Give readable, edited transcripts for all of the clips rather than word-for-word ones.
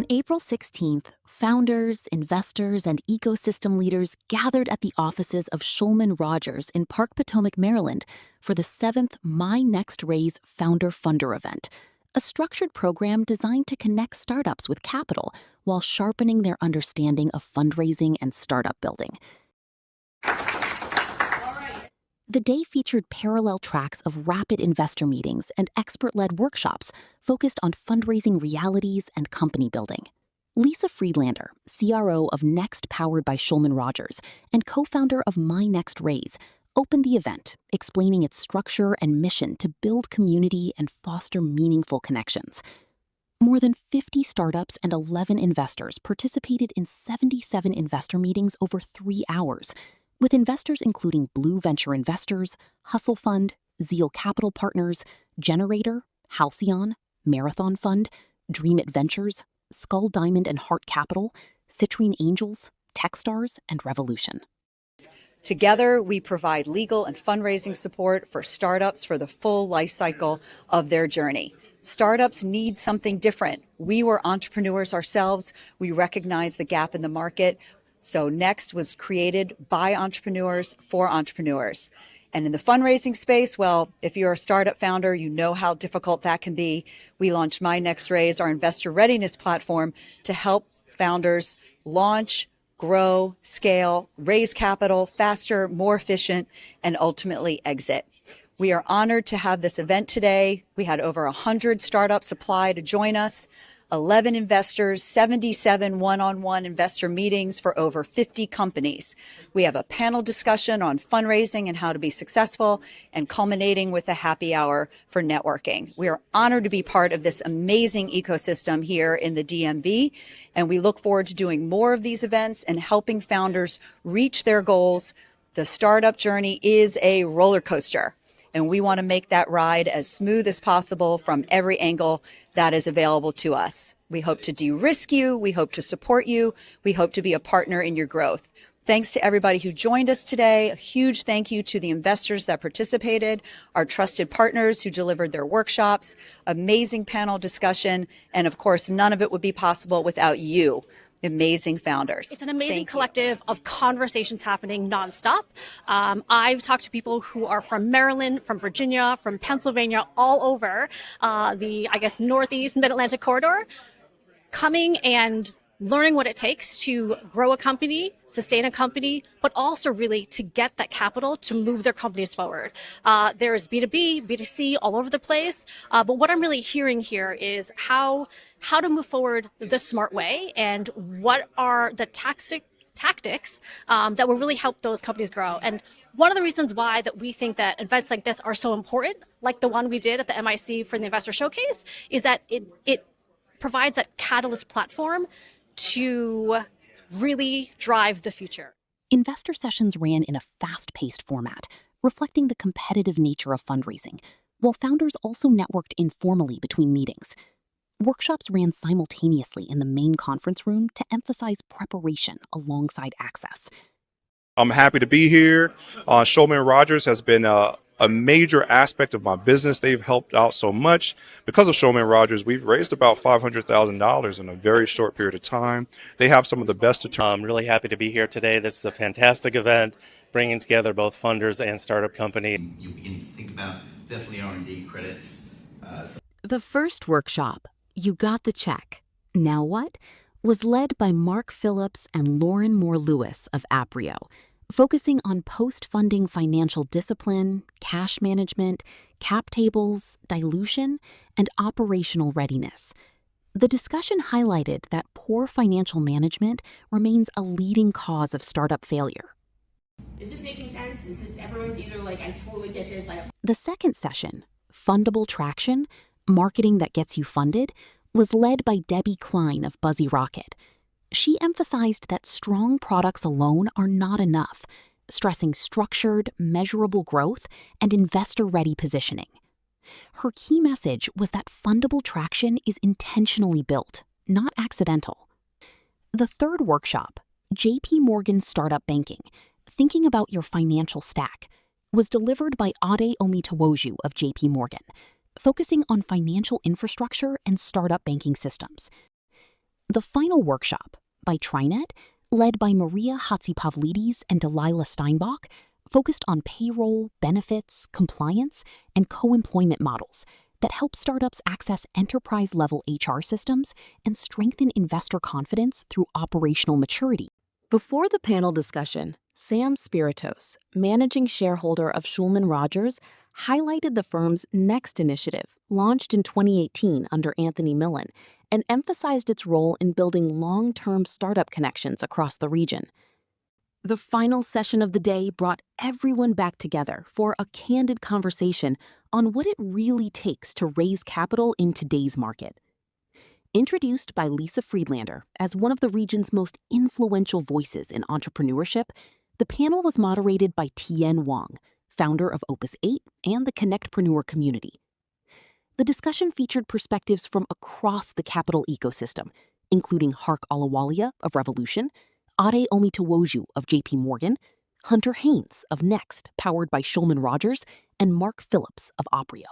On April 16th, founders, investors, and ecosystem leaders gathered at the offices of Shulman Rogers in Park Potomac, Maryland, for the 7th My Next Raise Founder Funder event, a structured program designed to connect startups with capital while sharpening their understanding of fundraising and startup building. The day featured parallel tracks of rapid investor meetings and expert-led workshops focused on fundraising realities and company building. Lisa Friedlander, CRO of Next powered by Shulman Rogers and co-founder of My Next Raise, opened the event, explaining its structure and mission to build community and foster meaningful connections. More than 50 startups and 11 investors participated in 77 investor meetings over 3 hours, with investors including Blue Venture Investors, Hustle Fund, Zeal Capital Partners, Generator, Halcyon, Marathon Fund, Dreamit Ventures, Skull Diamond and Heart Capital, Citrine Angels, Techstars, and Revolution. Together, we provide legal and fundraising support for startups for the full life cycle of their journey. Startups need something different. We were entrepreneurs ourselves. We recognize the gap in the market. So Next was created by entrepreneurs for entrepreneurs. And in the fundraising space, well, if you're a startup founder, you know how difficult that can be. We launched My Next Raise, our investor readiness platform, to help founders launch, grow, scale, raise capital faster, more efficient, and ultimately exit. We are honored to have this event today. We had over 100 startups apply to join us, 11 investors, 77 one-on-one investor meetings for over 50 companies. We have a panel discussion on fundraising and how to be successful, and culminating with a happy hour for networking. We are honored to be part of this amazing ecosystem here in the DMV, and we look forward to doing more of these events and helping founders reach their goals. The startup journey is a roller coaster, and we want to make that ride as smooth as possible from every angle that is available to us. We hope to de-risk you. We hope to support you. We hope to be a partner in your growth. Thanks to everybody who joined us today. A huge thank you to the investors that participated, our trusted partners who delivered their workshops, amazing panel discussion, and of course, none of it would be possible without you, amazing founders. It's an amazing collective of conversations happening nonstop. I've talked to people who are from Maryland, from Virginia, from Pennsylvania, all over the, Northeast Mid-Atlantic corridor, coming and learning what it takes to grow a company, sustain a company, but also really to get that capital to move their companies forward. There's B2B, B2C all over the place. But what I'm really hearing here is how to move forward the smart way and what are the tactics that will really help those companies grow. And one of the reasons why that we think that events like this are so important, like the one we did at the MIC for the Investor Showcase, is that it provides that catalyst platform to really drive the future. Investor sessions ran in a fast-paced format, reflecting the competitive nature of fundraising, while founders also networked informally between meetings. Workshops ran simultaneously in the main conference room to emphasize preparation alongside access. I'm happy to be here. Shulman Rogers has been a major aspect of my business. They've helped out so much. Because of Shulman Rogers, we've raised about $500,000 in a very short period of time. They have some of the best attorneys. I'm really happy to be here today. This is a fantastic event, bringing together both funders and startup companies. You begin to think about definitely R&D credits. The first workshop, You Got the Check, Now What?, was led by Mark Phillips and Lauren Moore-Lewis of Aprio, focusing on post-funding financial discipline, cash management, cap tables, dilution, and operational readiness. The discussion highlighted that poor financial management remains a leading cause of startup failure. Is this making sense? Is this everyone's either like, I totally get this? The second session, Fundable Traction, Marketing That Gets You Funded, was led by Debbie Cline of Buzzy Rocket. She emphasized that strong products alone are not enough, stressing structured, measurable growth and investor-ready positioning. Her key message was that fundable traction is intentionally built, not accidental. The third workshop, J.P. Morgan Startup Banking, Thinking About Your Financial Stack, was delivered by Ade Omitowoju of J.P. Morgan, focusing on financial infrastructure and startup banking systems. The final workshop, by TriNet, led by Maria Hatzipavlides and Delilah Steinbach, focused on payroll, benefits, compliance, and co-employment models that help startups access enterprise-level HR systems and strengthen investor confidence through operational maturity. Before the panel discussion, Sam Spiritos, managing shareholder of Shulman Rogers, highlighted the firm's Next initiative, launched in 2018 under Anthony Millen, and emphasized its role in building long-term startup connections across the region. The final session of the day brought everyone back together for a candid conversation on what it really takes to raise capital in today's market. Introduced by Lisa Friedlander as one of the region's most influential voices in entrepreneurship, the panel was moderated by Tien Wong, founder of Opus 8 and the Connectpreneur community. The discussion featured perspectives from across the capital ecosystem, including Harkirat Ahluwalia of Revolution, Ade Omitowoju of J.P. Hunter Haines of Next, powered by Shulman Rogers, and Mark Phillips of Aprio.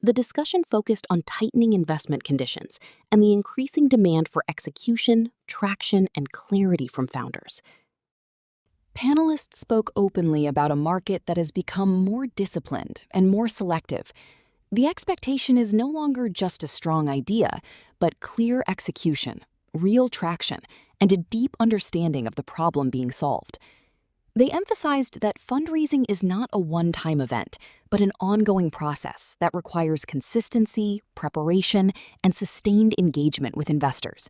The discussion focused on tightening investment conditions and the increasing demand for execution, traction, and clarity from founders. Panelists spoke openly about a market that has become more disciplined and more selective. The expectation is no longer just a strong idea, but clear execution, real traction, and a deep understanding of the problem being solved. They emphasized that fundraising is not a one-time event, but an ongoing process that requires consistency, preparation, and sustained engagement with investors.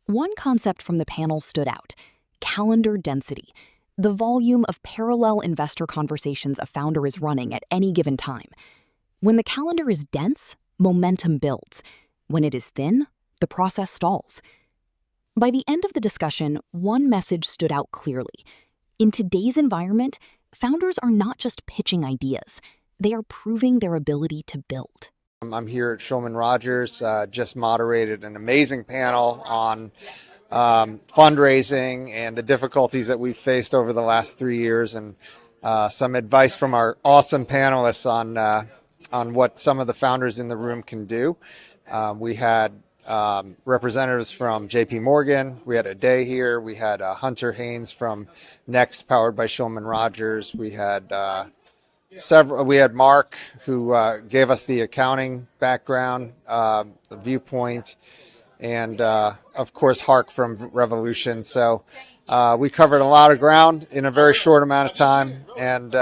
One concept from the panel stood out: calendar density, the volume of parallel investor conversations a founder is running at any given time. When the calendar is dense, momentum builds. When it is thin, the process stalls. By the end of the discussion, one message stood out clearly. In today's environment, founders are not just pitching ideas, they are proving their ability to build. I'm here at Shulman Rogers, just moderated an amazing panel on fundraising and the difficulties that we've faced over the last 3 years, and some advice from our awesome panelists on what some of the founders in the room can do. We had representatives from J.P. We had Ade here. We had Hunter Haines from Next, powered by Shulman Rogers. We had We had Mark, who gave us the accounting background, the viewpoint, and of course Hark from Revolution. So we covered a lot of ground in a very short amount of time, and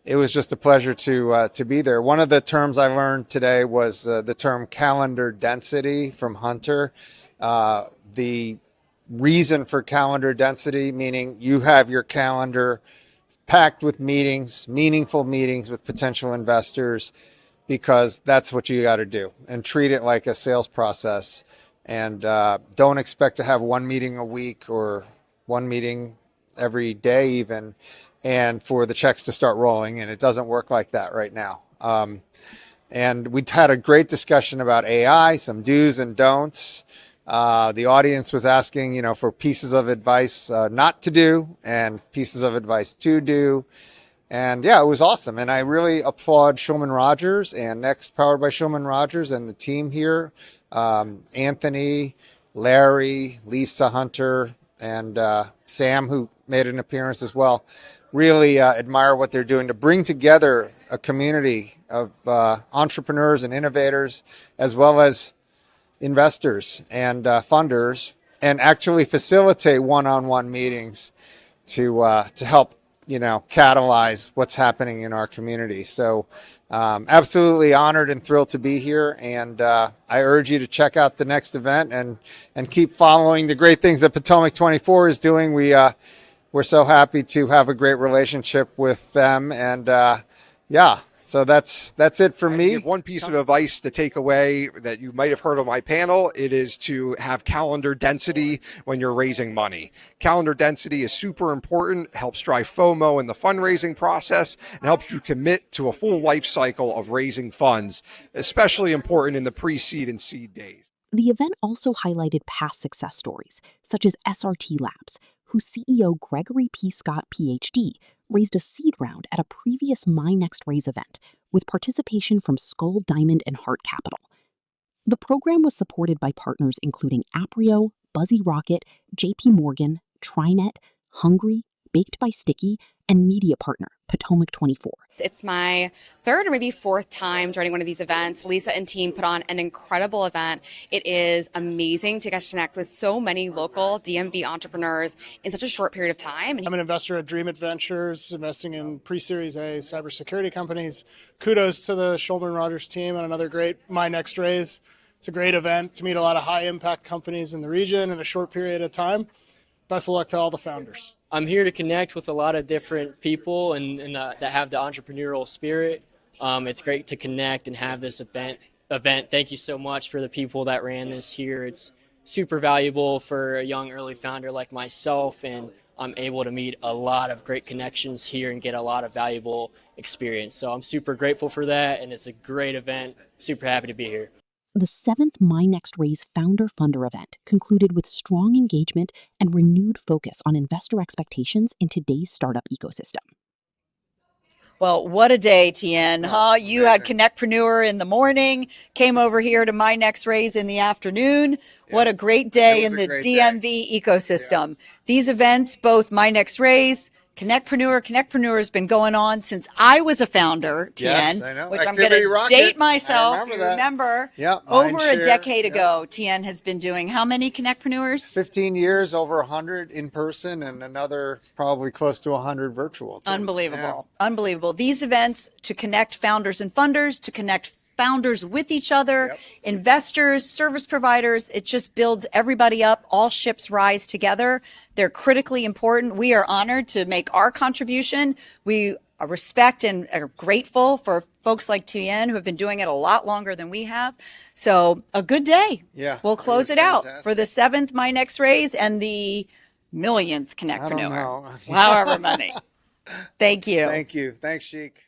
it was just a pleasure to be there. One of the terms I learned today was the term calendar density from Hunter. The reason for calendar density, meaning you have your calendar packed with meetings, meaningful meetings with potential investors, because that's what you got to do, and treat it like a sales process. And don't expect to have one meeting a week or one meeting every day even, and for the checks to start rolling. And it doesn't work like that right now. And we had a great discussion about AI, some do's and don'ts. The audience was asking, for pieces of advice not to do and pieces of advice to do. And yeah, it was awesome. And I really applaud Shulman Rogers and Next, powered by Shulman Rogers, and the team here. Anthony, Larry, Lisa, Hunter, and Sam, who made an appearance as well. Really admire what they're doing to bring together a community of entrepreneurs and innovators, as well as investors and funders, and actually facilitate one-on-one meetings to help catalyze what's happening in our community. So absolutely honored and thrilled to be here, and I urge you to check out the next event and keep following the great things that Potomac 24 is doing. We're so happy to have a great relationship with them, and yeah. So that's it for me. Give one piece of advice to take away that you might have heard on my panel. It is to have calendar density when you're raising money. Calendar density is super important, helps drive FOMO in the fundraising process, and helps you commit to a full life cycle of raising funds, especially important in the pre-seed and seed days. The event also highlighted past success stories, such as SRT Labs, whose CEO Gregory P. Scott, Ph.D., raised a seed round at a previous My Next Raise event with participation from Skull, Diamond, and Heart Capital. The program was supported by partners including Aprio, Buzzy Rocket, J.P. Morgan, TriNet, Hungry, Baked by Sticky, and media partner Potomac 24. It's my third or maybe fourth time joining one of these events. Lisa and team put on an incredible event. It is amazing to get to connect with so many local DMV entrepreneurs in such a short period of time. I'm an investor at Dreamit Ventures, investing in pre-Series A cybersecurity companies. Kudos to the Shulman Rogers team on another great My Next Raise. It's a great event to meet a lot of high-impact companies in the region in a short period of time. Best of luck to all the founders. I'm here to connect with a lot of different people and that have the entrepreneurial spirit. It's great to connect and have this event. Thank you so much for the people that ran this here. It's super valuable for a young early founder like myself, and I'm able to meet a lot of great connections here and get a lot of valuable experience. So I'm super grateful for that, and it's a great event. Super happy to be here. The 7th My Next Raise Founder Funder event concluded with strong engagement and renewed focus on investor expectations in today's startup ecosystem. Well, what a day, Tien, huh? You had Connectpreneur in the morning, came over here to My Next Raise in the afternoon. Yeah. What a great day in the DMV ecosystem. Yeah. These events, both My Next Raise, Connectpreneur has been going on since I was a founder, Tien, I know. Which Activity I'm going to date myself. Remember, yeah, over a decade ago, Tien has been doing how many Connectpreneurs? 15 years, over 100 in person, and another probably close to 100 virtual. Too. Unbelievable. Yeah. Unbelievable. These events to connect founders and funders, to connect founders with each other, investors, service providers. It just builds everybody up. All ships rise together. They're critically important. We are honored to make our contribution. We respect and are grateful for folks like Tien who have been doing it a lot longer than we have. So a good day. Yeah. We'll close it out for the 7th My Next Raise and the millionth Connectpreneur. I don't know. However many. Thank you. Thank you. Thanks, Sheik.